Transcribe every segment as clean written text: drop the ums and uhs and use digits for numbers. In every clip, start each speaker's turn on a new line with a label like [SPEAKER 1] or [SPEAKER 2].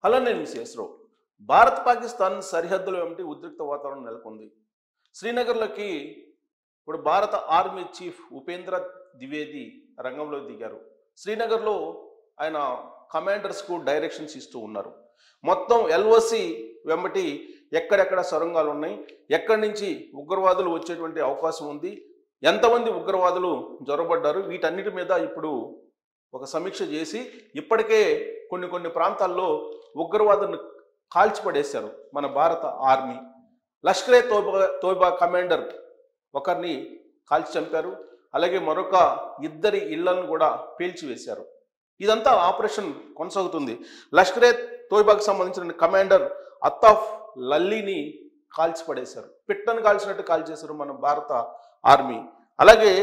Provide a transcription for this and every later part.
[SPEAKER 1] Hello నేను miss యశ్రావు. Bharat Pakistan సరిహద్దుల వెంబడి ఉద్రిక్త వాతావరణం నెలకొంది. శ్రీనగర్లోకి ఇప్పుడు భారత ఆర్మీ చీఫ్ ఉపేంద్ర ద్వివేది రంగంలో దిగారు. శ్రీనగర్లో ఆయన కమాండర్స్కు డైరెక్షన్స్ ఇస్తూ ఉన్నారు. మొత్తం ఎల్ఓసి వెంబటి ఎక్కడెక్కడ సొరంగాలు ఉన్నాయి, ఎక్కడి నుంచి ఉగ్రవాదులు వచ్చేటువంటి అవకాశం ఉంది, ఎంతమంది ఉగ్రవాదులు జొరబడ్డారు, వీటన్నిటి మీద ఇప్పుడు ఒక సమీక్ష చేసి ఇప్పటికే కొన్ని ప్రాంతాల్లో ఉగ్రవాదులను కాల్చిపడేశారు మన భారత ఆర్మీ. లష్కరే తోబా కమాండర్ ఒకరిని కాల్చి చంపారు. అలాగే మరొక ఇద్దరి ఇళ్లను కూడా పేల్చివేశారు. ఇదంతా ఆపరేషన్ కొనసాగుతుంది. లష్కరే తోయిబాకు సంబంధించిన కమాండర్ అత్తాఫ్ లల్లీని కాల్చిపడేశారు. పిట్టను కాల్చినట్టు కాల్చేశారు మన భారత ఆర్మీ. అలాగే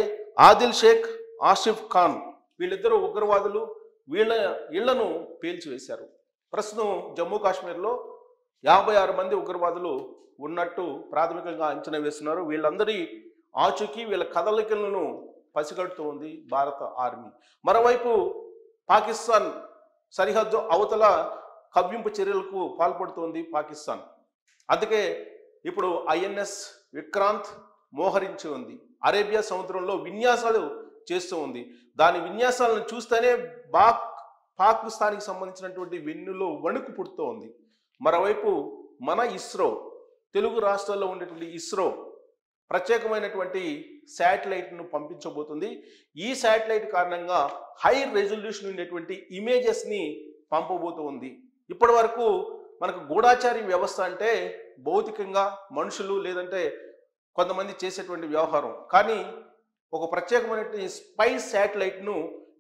[SPEAKER 1] ఆదిల్ షేక్, ఆసిఫ్ ఖాన్ వీళ్ళిద్దరూ ఉగ్రవాదులు, వీళ్ళ ఇళ్లను పేల్చివేశారు. ప్రస్తుతం జమ్మూ కాశ్మీర్లో 56 మంది ఉగ్రవాదులు ఉన్నట్టు ప్రాథమికంగా అంచనా వేస్తున్నారు. వీళ్ళందరి ఆచూకీ, వీళ్ళ కదలికలను పసిగడుతూ ఉంది భారత ఆర్మీ. మరోవైపు పాకిస్తాన్ సరిహద్దు అవతల కవ్వింపు చర్యలకు పాల్పడుతోంది పాకిస్తాన్. అందుకే ఇప్పుడు ఐఎన్ఎస్ విక్రాంత్ మోహరించి ఉంది. అరేబియా సముద్రంలో విన్యాసాలు చేస్తూ ఉంది. దాని విన్యాసాలను చూస్తేనే పాకిస్తాన్కి సంబంధించినటువంటి వెన్నులో వణుకు పుడుతూ ఉంది. మరోవైపు మన ఇస్రో, తెలుగు రాష్ట్రాల్లో ఉండేటువంటి ఇస్రో ప్రత్యేకమైనటువంటి శాటిలైట్ను పంపించబోతుంది. ఈ శాటిలైట్ కారణంగా హై రెజల్యూషన్ ఉండేటువంటి ఇమేజెస్ని పంపబోతూ ఉంది. ఇప్పటి వరకు మనకు గూఢాచారి వ్యవస్థ అంటే భౌతికంగా మనుషులు లేదంటే కొంతమంది చేసేటువంటి వ్యవహారం. కానీ ఒక ప్రత్యేకమైనటువంటి స్పై శాటిలైట్ను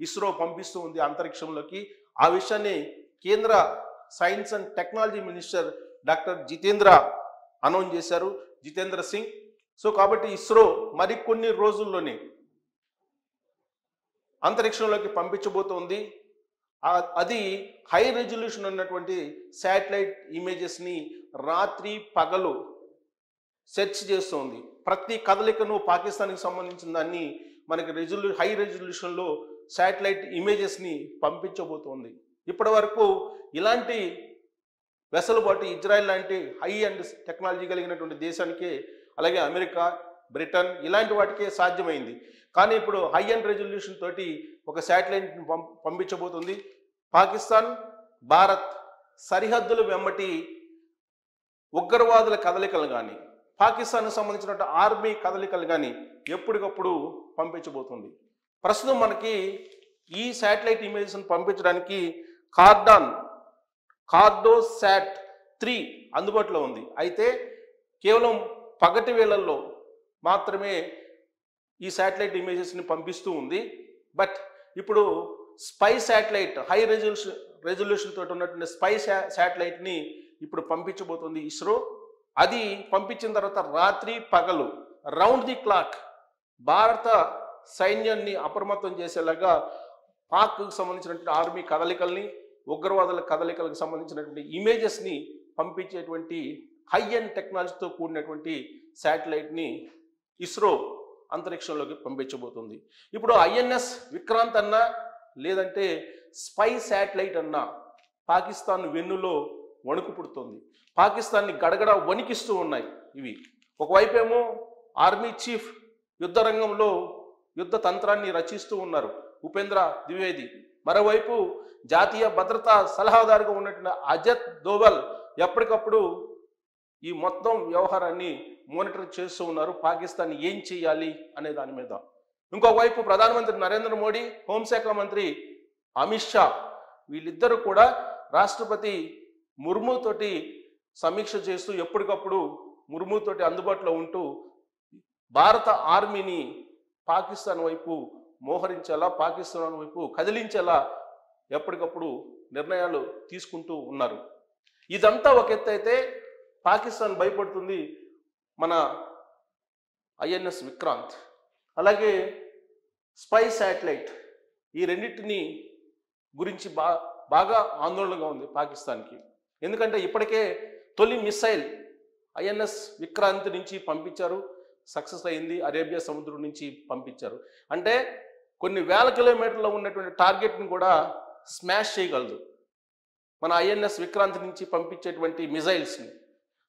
[SPEAKER 1] ఇస్రో పంపిస్తూ ఉంది అంతరిక్షంలోకి. ఆ విషయాన్ని కేంద్ర science and technology minister doctor announce చేశారు, జితేంద్ర సింగ్. సో కాబట్టి ఇస్రో మరికొన్ని రోజుల్లోనే అంతరిక్షంలోకి పంపించబోతోంది. అది హై రెజల్యూషన్ ఉన్నటువంటి శాటిలైట్ ఇమేజెస్ని రాత్రి పగలు సెర్చ్ చేస్తోంది. ప్రతి కదలికను పాకిస్తాన్కి సంబంధించిన దాన్ని మనకి హై రెజల్యూషన్లో శాటిలైట్ ఇమేజెస్ని పంపించబోతోంది. ఇప్పటి వరకు ఇలాంటి వెసలుబాటు ఇజ్రాయెల్ లాంటి హై అండ్ టెక్నాలజీ కలిగినటువంటి దేశానికే, అలాగే అమెరికా, బ్రిటన్ ఇలాంటి వాటికే సాధ్యమైంది. కానీ ఇప్పుడు హై అండ్ రెజల్యూషన్ తోటి ఒక శాటిలైట్ని పంపించబోతుంది. పాకిస్తాన్ భారత్ సరిహద్దుల వెంబటి ఉగ్రవాదుల కదలికలు కానీ, పాకిస్తాన్కు సంబంధించిన ఆర్మీ కదలికలు కానీ ఎప్పటికప్పుడు పంపించబోతుంది. ప్రస్తుతం మనకి ఈ శాటిలైట్ ఇమేజెస్ని పంపించడానికి కార్డోసాట్ 3 అందుబాటులో ఉంది. అయితే కేవలం పగటి వేళల్లో మాత్రమే ఈ శాటిలైట్ ఇమేజెస్ని పంపిస్తూ ఉంది. బట్ ఇప్పుడు స్పై శాటిలైట్ హై రెజల్యూషన్ తోటి ఉన్నటువంటి స్పై శాటిలైట్ని ఇప్పుడు పంపించబోతుంది ఇస్రో. అది పంపించిన తర్వాత రాత్రి పగలు రౌండ్ ది క్లాక్ భారత సైన్యాన్ని అప్రమత్తం చేసేలాగా పాక్కు సంబంధించినటువంటి ఆర్మీ కదలికల్ని, ఉగ్రవాదుల కదలికలకు సంబంధించినటువంటి ఇమేజెస్ని పంపించేటువంటి హై అండ్ టెక్నాలజీతో కూడినటువంటి శాటిలైట్ని ఇస్రో అంతరిక్షంలోకి పంపించబోతుంది. ఇప్పుడు ఐఎన్ఎస్ విక్రాంత్ అన్నా లేదంటే స్పై శాటిలైట్ అన్నా పాకిస్తాన్ వెన్నులో వణుకు పుడుతుంది. పాకిస్తాన్ని గడగడ వణికిస్తూ ఉన్నాయి ఇవి. ఒకవైపేమో ఆర్మీ చీఫ్ యుద్ధ రంగంలో యుద్ధ తంత్రాన్ని రచిస్తూ ఉన్నారు ఉపేంద్ర ద్వివేది. మరోవైపు జాతీయ భద్రతా సలహాదారుగా ఉన్నటువంటి అజిత్ దోవల్ ఎప్పటికప్పుడు ఈ మొత్తం వ్యవహారాన్ని మానిటర్ చేస్తూ ఉన్నారు, పాకిస్తాన్ ఏం చేయాలి అనే దాని మీద. ఇంకోవైపు ప్రధానమంత్రి నరేంద్ర మోడీ, హోంశాఖ మంత్రి అమిత్ షా వీళ్ళిద్దరూ కూడా రాష్ట్రపతి ముర్ముతోటి సమీక్ష చేస్తూ ఎప్పటికప్పుడు ముర్ముతోటి అందుబాటులో ఉంటూ భారత ఆర్మీని పాకిస్తాన్ వైపు మోహరించేలా, పాకిస్తాన్ వైపు కదిలించేలా ఎప్పటికప్పుడు నిర్ణయాలు తీసుకుంటూ ఉన్నారు. ఇదంతా ఒక ఎత్తు అయితే పాకిస్తాన్ భయపడుతుంది మన ఐఎన్ఎస్ విక్రాంత్, అలాగే స్పై శాటిలైట్, ఈ రెండింటిని గురించి బాగా ఆందోళనగా ఉంది పాకిస్తాన్కి. ఎందుకంటే ఇప్పటికే తొలి మిసైల్ ఐఎన్ఎస్ విక్రాంత్ నుంచి పంపించారు, సక్సెస్ అయింది. అరేబియా సముద్రం నుంచి పంపించారు. అంటే కొన్ని వేల కిలోమీటర్లో ఉన్నటువంటి టార్గెట్ని కూడా స్మాష్ చేయగలదు. మన ఐఎన్ఎస్ విక్రాంత్ నుంచి పంపించేటువంటి మిజైల్స్ని.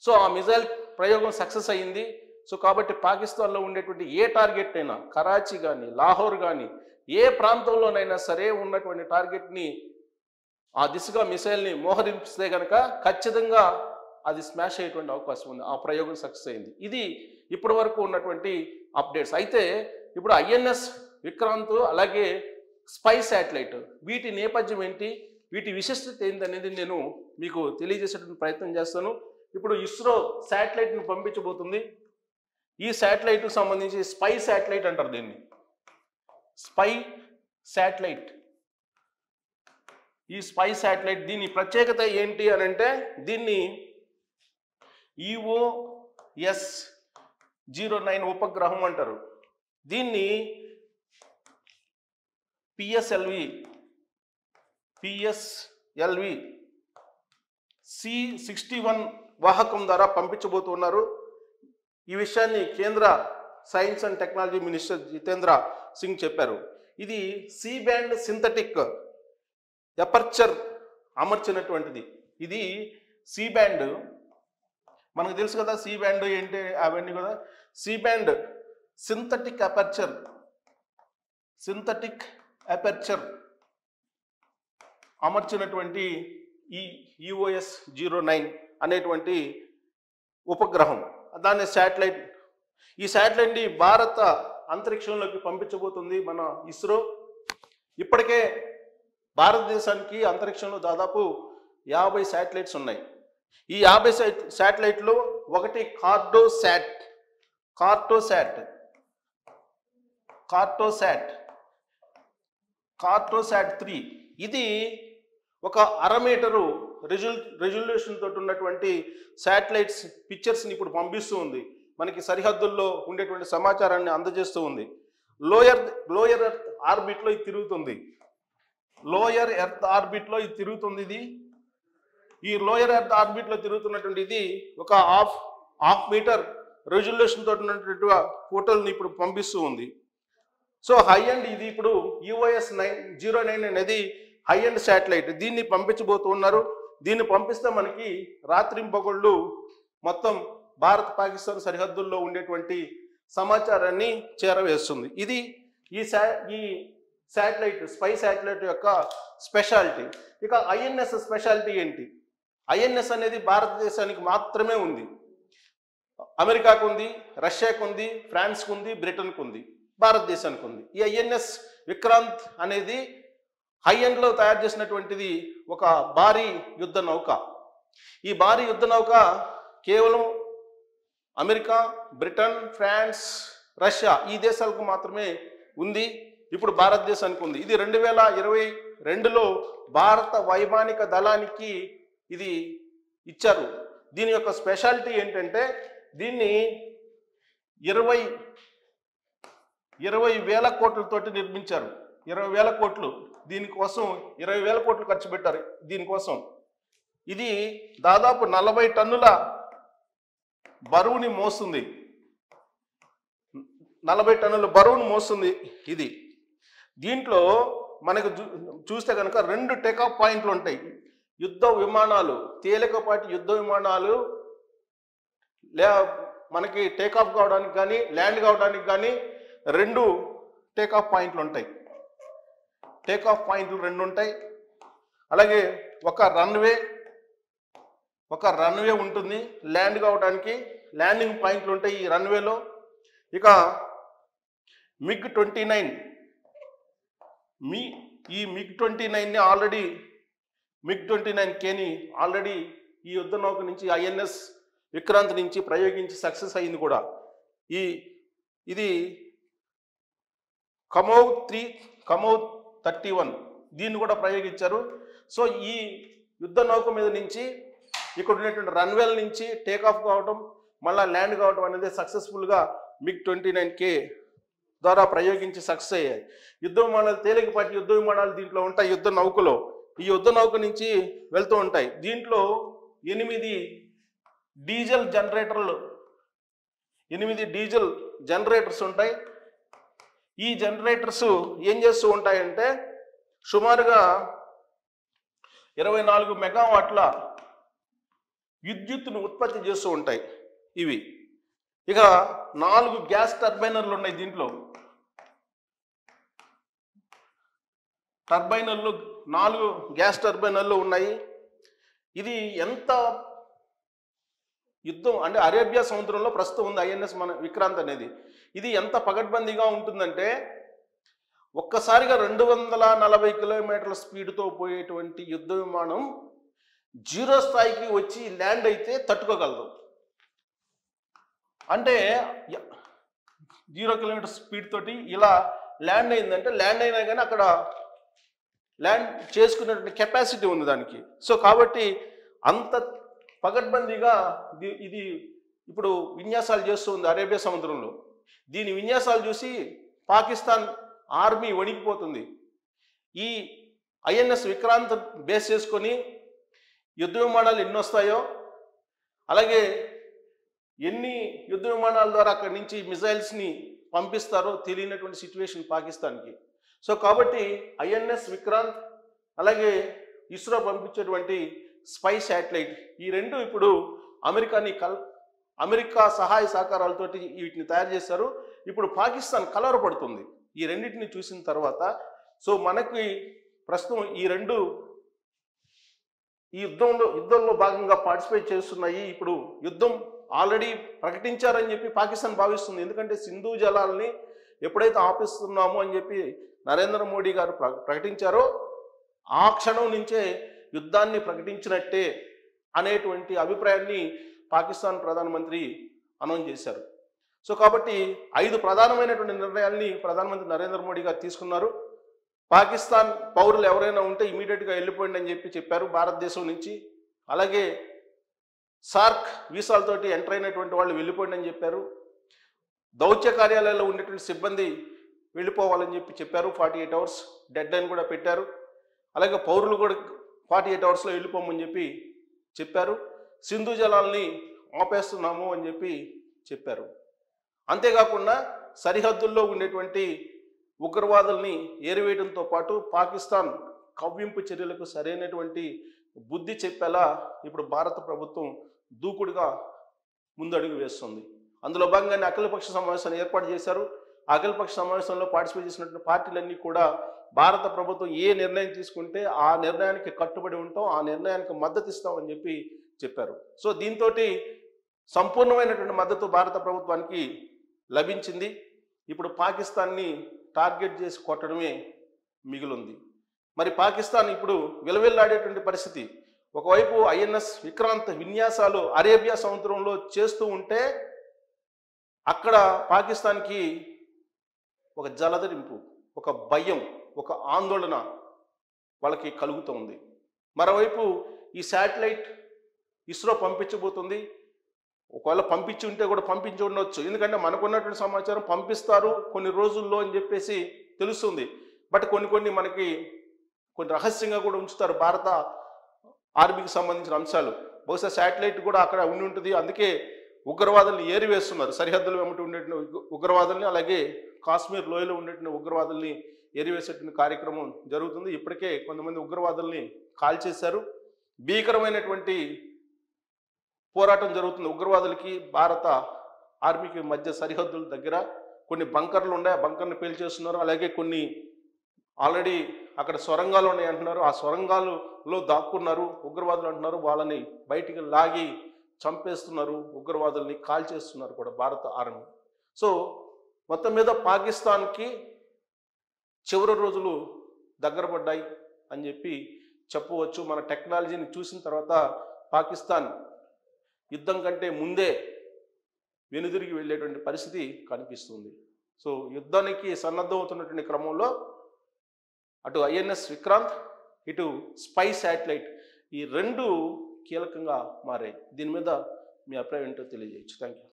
[SPEAKER 1] సో ఆ మిజైల్ ప్రయోగం సక్సెస్ అయ్యింది. సో కాబట్టి పాకిస్తాన్లో ఉండేటువంటి ఏ టార్గెట్ అయినా, కరాచీ కానీ, లాహోర్ కానీ, ఏ ప్రాంతంలోనైనా సరే ఉన్నటువంటి టార్గెట్ని ఆ దిశగా మిసైల్ని మోహరిస్తే కనుక ఖచ్చితంగా అది స్మాష్ అయ్యేటువంటి అవకాశం ఉంది. ఆ ప్రయోగం సక్సెస్ అయింది. ఇది ఇప్పటి వరకు ఉన్నటువంటి అప్డేట్స్. అయితే ఇప్పుడు ఐఎన్ఎస్ విక్రాంత్ అలాగే స్పై శాటిలైట్, వీటి నేపథ్యం ఏంటి, వీటి విశిష్టత ఏంటి అనేది నేను మీకు తెలియజేసేటువంటి ప్రయత్నం చేస్తాను. ఇప్పుడు ఇస్రో శాటిలైట్ని పంపించబోతుంది. ఈ శాటిలైట్కి సంబంధించి స్పై శాటిలైట్ అంటారు దీన్ని. స్పై శాటిలైట్, ఈ స్పై శాటిలైట్ దీని ప్రత్యేకత ఏంటి అని అంటే దీన్ని EOS-09 ఉపగ్రహం అంటారు. దీన్ని పిఎస్ఎల్వి C61 వాహకం ద్వారా పంపించబోతున్నారు. ఈ విషయాన్ని కేంద్ర science and technology minister Jitendra Singh చెప్పారు. ఇది సి బ్యాండ్ సింథటిక్ ఎపర్చర్ అమర్చినటువంటిది. ఇది సి బ్యాండ్, మనకు తెలుసు కదా సి బ్యాండ్ ఏంటి అవన్నీ కూడా. సి బ్యాండ్ సింథటిక్ అపర్చర్ అమర్చినటువంటి ఈ EOS-09 అనేటువంటి ఉపగ్రహం, దాన్ని శాటిలైట్. ఈ శాటిలైట్ని భారత అంతరిక్షంలోకి పంపించబోతుంది మన ఇస్రో. ఇప్పటికే భారతదేశానికి అంతరిక్షంలో దాదాపు 50 శాటిలైట్స్ ఉన్నాయి. ఈ 50 శాటిలైట్లో ఒకటి కార్టోసాట్ 3. ఇది ఒక 1/2 మీటరు రెజల్యూషన్ తోటి ఉన్నటువంటి శాటిలైట్స్ పిక్చర్స్ని ఇప్పుడు పంపిస్తూ ఉంది. మనకి సరిహద్దుల్లో ఉండేటువంటి సమాచారాన్ని అందజేస్తూ ఉంది. లోయర్ ఎర్త్ ఆర్బిట్లో ఇది తిరుగుతుంది. ఈ లోయర్ ఎర్త్ ఆర్బిట్లో తిరుగుతున్నటువంటి ఇది ఒక హాఫ్ మీటర్ రెజల్యూషన్ తోటి ఉన్నటువంటి ఫోటోలను ఇప్పుడు పంపిస్తూ ఉంది. సో హై అండ్ ఇది ఇప్పుడు EOS-09 అనేది హై అండ్ శాటిలైట్. దీన్ని పంపించబోతున్నారు. దీన్ని పంపిస్తే మనకి రాత్రింపగళ్ళు మొత్తం భారత్ పాకిస్తాన్ సరిహద్దుల్లో ఉండేటువంటి సమాచారాన్ని చేరవేస్తుంది. ఇది ఈ శాటిలైట్, స్పై శాటిలైట్ యొక్క స్పెషాలిటీ. ఇక ఐఎన్ఎస్ స్పెషాలిటీ ఏంటి? ఐఎన్ఎస్ అనేది భారతదేశానికి మాత్రమే ఉంది. అమెరికాకు ఉంది, రష్యాకు ఉంది, ఫ్రాన్స్కు ఉంది, బ్రిటన్కు ఉంది, భారతదేశానికి ఉంది. ఈ ఐఎన్ఎస్ విక్రాంత్ అనేది హై ఎండ్లో తయారు చేసినటువంటిది ఒక భారీ యుద్ధ నౌక. ఈ భారీ యుద్ధ నౌక కేవలం అమెరికా, బ్రిటన్, ఫ్రాన్స్, రష్యా ఈ దేశాలకు మాత్రమే ఉంది. ఇప్పుడు భారతదేశానికి ఉంది. ఇది 2022లో భారత వైమానిక దళానికి ఇది ఇచ్చారు. దీని యొక్క స్పెషాలిటీ ఏంటంటే దీన్ని 20,000 కోట్లతోటి నిర్మించారు. 20,000 కోట్లు దీనికోసం 20,000 కోట్లు ఖర్చు పెట్టారు దీనికోసం. ఇది దాదాపు 40 టన్నుల బరువుని మోస్తుంది. 40 టన్నుల బరువును మోస్తుంది ఇది. దీంట్లో మనకు చూస్తే కనుక 2 టేకాఫ్ పాయింట్లు ఉంటాయి. యుద్ధ విమానాలు, తేలికపాటి యుద్ధ విమానాలు మనకి టేకాఫ్ కావడానికి కానీ ల్యాండ్ కావడానికి కానీ 2 టేకాఫ్ పాయింట్లు ఉంటాయి. టేకాఫ్ పాయింట్లు 2 ఉంటాయి. అలాగే ఒక రన్వే ఉంటుంది. ల్యాండ్ కావడానికి ల్యాండింగ్ పాయింట్లు ఉంటాయి ఈ రన్వేలో. ఇక MiG-29ని ఆల్రెడీ MiG-29Kని ఆల్రెడీ ఈ యుద్ధ నౌక నుంచి ఐఎన్ఎస్ విక్రాంత్ నుంచి ప్రయోగించి సక్సెస్ అయింది కూడా. ఇది కమోవ్ 31 దీన్ని కూడా ప్రయోగించారు. సో ఈ యుద్ధ నౌక మీద నుంచి ఇక్కడ ఉన్నటువంటి రన్వేల నుంచి టేకాఫ్ కావడం మళ్ళీ ల్యాండ్ కావడం అనేది సక్సెస్ఫుల్గా MiG-29K ద్వారా ప్రయోగించి సక్సెస్ అయ్యాయి. యుద్ధ విమానాలు, తేలికపాటి యుద్ధ విమానాలు దీంట్లో ఉంటాయి. యుద్ధ నౌకలో ఈ యుద్ధ నౌక నుంచి వెళ్తూ ఉంటాయి. దీంట్లో 8 డీజిల్ జనరేటర్స్ ఉంటాయి. ఈ జనరేటర్స్ ఏం చేస్తూ ఉంటాయంటే సుమారుగా 24 మెగావాట్ల విద్యుత్తును ఉత్పత్తి చేస్తూ ఉంటాయి ఇవి. ఇక 4 గ్యాస్ టర్బైనర్లు ఉన్నాయి దీంట్లో. టర్బైనర్లు 4 గ్యాస్ టర్బైనర్లు ఉన్నాయి. ఇది ఎంత యుద్ధం అంటే అరేబియా సముద్రంలో ప్రస్తుతం ఉంది ఐఎన్ఎస్ విక్రాంత్ అనేది. ఇది ఎంత పగడ్బందీగా ఉంటుందంటే ఒక్కసారిగా 240 కిలోమీటర్ల స్పీడ్తో పోయేటువంటి యుద్ధ విమానం 0 స్థాయికి వచ్చి ల్యాండ్ అయితే తట్టుకోగలదు. అంటే 0 కిలోమీటర్ స్పీడ్ తోటి ఇలా ల్యాండ్ అయిందంటే ల్యాండ్ అయినా కానీ అక్కడ ల్యాండ్ చేసుకునేటువంటి కెపాసిటీ ఉంది దానికి. సో కాబట్టి అంత పగడ్బందీగా ఇది ఇప్పుడు విన్యాసాలు చేస్తూ ఉంది అరేబియా సముద్రంలో. దీని విన్యాసాలు చూసి పాకిస్తాన్ ఆర్మీ వణికిపోతుంది. ఈ ఐఎన్ఎస్ విక్రాంత్ బేస్ చేసుకొని యుద్ధ విమానాలు ఎన్ని వస్తాయో, అలాగే ఎన్ని యుద్ధ విమానాల ద్వారా అక్కడి నుంచి మిజైల్స్ని పంపిస్తారో తెలియనటువంటి సిచ్యువేషన్ పాకిస్తాన్కి. సో కాబట్టి ఐఎన్ఎస్ విక్రాంత్ అలాగే ఇస్రో పంపించేటువంటి స్పై శాటిలైట్ ఈ రెండు ఇప్పుడు అమెరికా సహాయ సహకారాలతోటి వీటిని తయారు చేశారు. ఇప్పుడు పాకిస్తాన్ కలవరపడుతుంది ఈ రెండింటిని చూసిన తర్వాత. సో మనకి ప్రస్తుతం ఈ రెండు ఈ యుద్ధంలో భాగంగా పార్టిసిపేట్ చేస్తున్నాయి. ఇప్పుడు యుద్ధం ఆల్రెడీ ప్రకటించారని చెప్పి పాకిస్తాన్ భావిస్తుంది. ఎందుకంటే సింధు జలాల్ని ఎప్పుడైతే ఆపిస్తున్నామో అని చెప్పి నరేంద్ర మోడీ గారు ప్రకటించారో ఆ క్షణం నుంచే యుద్ధాన్ని ప్రకటించినట్టే అనేటువంటి అభిప్రాయాన్ని పాకిస్తాన్ ప్రధానమంత్రి అనౌన్స్ చేశారు. సో కాబట్టి 5 ప్రధానమైనటువంటి నిర్ణయాల్ని ప్రధానమంత్రి నరేంద్ర మోడీ గారు తీసుకున్నారు. పాకిస్తాన్ పౌరులు ఎవరైనా ఉంటే ఇమీడియట్గా వెళ్ళిపోండి అని చెప్పారు భారతదేశం నుంచి. అలాగే సార్క్ వీసాలతోటి ఎంటర్ అయినటువంటి వాళ్ళు వెళ్ళిపోండి అని చెప్పారు. దౌత్య కార్యాలయాల్లో ఉండేటువంటి సిబ్బంది వెళ్ళిపోవాలని చెప్పారు. 48 అవర్స్ డెడ్ లైన్ కూడా పెట్టారు. అలాగే పౌరులు కూడా 48 అవర్స్లో వెళ్ళిపోమని చెప్పారు. సింధు జలాల్ని ఆపేస్తున్నాము అని చెప్పారు. అంతేకాకుండా సరిహద్దుల్లో ఉండేటువంటి ఉగ్రవాదుల్ని ఏరివేయడంతో పాటు పాకిస్తాన్ కవ్వింపు చర్యలకు సరైనటువంటి బుద్ధి చెప్పేలా ఇప్పుడు భారత ప్రభుత్వం దూకుడుగా ముందడుగు వేస్తుంది. అందులో భాగంగానే అఖిలపక్ష సమావేశాన్ని ఏర్పాటు చేశారు. అఖిలపక్ష సమావేశంలో పార్టిసిపేట్ చేసినటువంటి పార్టీలన్నీ కూడా భారత ప్రభుత్వం ఏ నిర్ణయం తీసుకుంటే ఆ నిర్ణయానికి కట్టుబడి ఉంటాం, ఆ నిర్ణయానికి మద్దతు ఇస్తామని చెప్పారు. సో దీంతో సంపూర్ణమైనటువంటి మద్దతు భారత ప్రభుత్వానికి లభించింది. ఇప్పుడు పాకిస్తాన్ని టార్గెట్ చేసి కొట్టడమే మిగిలింది. మరి పాకిస్తాన్ ఇప్పుడు విలవిల్లాడేటువంటి పరిస్థితి. ఒకవైపు ఐఎన్ఎస్ విక్రాంత్ విన్యాసాలు అరేబియా సముద్రంలో చేస్తూ ఉంటే అక్కడ పాకిస్తాన్కి ఒక జలధరింపు, ఒక భయం, ఒక ఆందోళన వాళ్ళకి కలుగుతూ ఉంది. మరోవైపు ఈ శాటిలైట్ ఇస్రో పంపించబోతుంది. ఒకవేళ పంపించి ఉంటే కూడా పంపించి ఉండొచ్చు. ఎందుకంటే మనకున్నటువంటి సమాచారం పంపిస్తారు కొన్ని రోజుల్లో అని చెప్పేసి తెలుస్తుంది. బట్ కొన్ని మనకి కొన్ని రహస్యంగా కూడా ఉంచుతారు భారత ఆర్మీకి సంబంధించిన అంశాలు. బహుశా శాటిలైట్ కూడా అక్కడ ఉండి ఉంటుంది. అందుకే ఉగ్రవాదుల్ని ఏరివేస్తున్నారు. సరిహద్దులు వెంబడి ఉండేటువంటి ఉగ్రవాదుల్ని, అలాగే కాశ్మీర్ లోయలో ఉండేటువంటి ఉగ్రవాదుల్ని ఏరివేసేటువంటి కార్యక్రమం జరుగుతుంది. ఇప్పటికే కొంతమంది ఉగ్రవాదుల్ని కాల్చేశారు. భీకరమైనటువంటి పోరాటం జరుగుతుంది ఉగ్రవాదులకి భారత ఆర్మీకి మధ్య. సరిహద్దుల దగ్గర కొన్ని బంకర్లు ఉన్నాయి, ఆ బంకర్ని పేల్చేస్తున్నారు. అలాగే కొన్ని ఆల్రెడీ అక్కడ సొరంగాలు ఉన్నాయి అంటున్నారు. ఆ సొరంగాలలో దాక్కున్నారు ఉగ్రవాదులు అంటున్నారు. వాళ్ళని బయటికి లాగి చంపేస్తున్నారు, ఉగ్రవాదుల్ని కాల్చేస్తున్నారు కూడా భారత ఆర్మీ. సో మొత్తం మీద పాకిస్తాన్కి చివరి రోజులు దగ్గర పడ్డాయి అని చెప్పవచ్చు. మన టెక్నాలజీని చూసిన తర్వాత పాకిస్తాన్ యుద్ధం కంటే ముందే వెనుదిరిగి వెళ్ళేటువంటి పరిస్థితి కనిపిస్తుంది. సో యుద్ధానికి సన్నద్ధమవుతున్నటువంటి క్రమంలో అటు ఐఎన్ఎస్ విక్రాంత్, ఇటు స్పై శాటిలైట్ ఈ రెండు కీలకంగా మారాయి. దీని మీద మీ అభిప్రాయం ఏంటో తెలియజేయచ్చు. Thank you.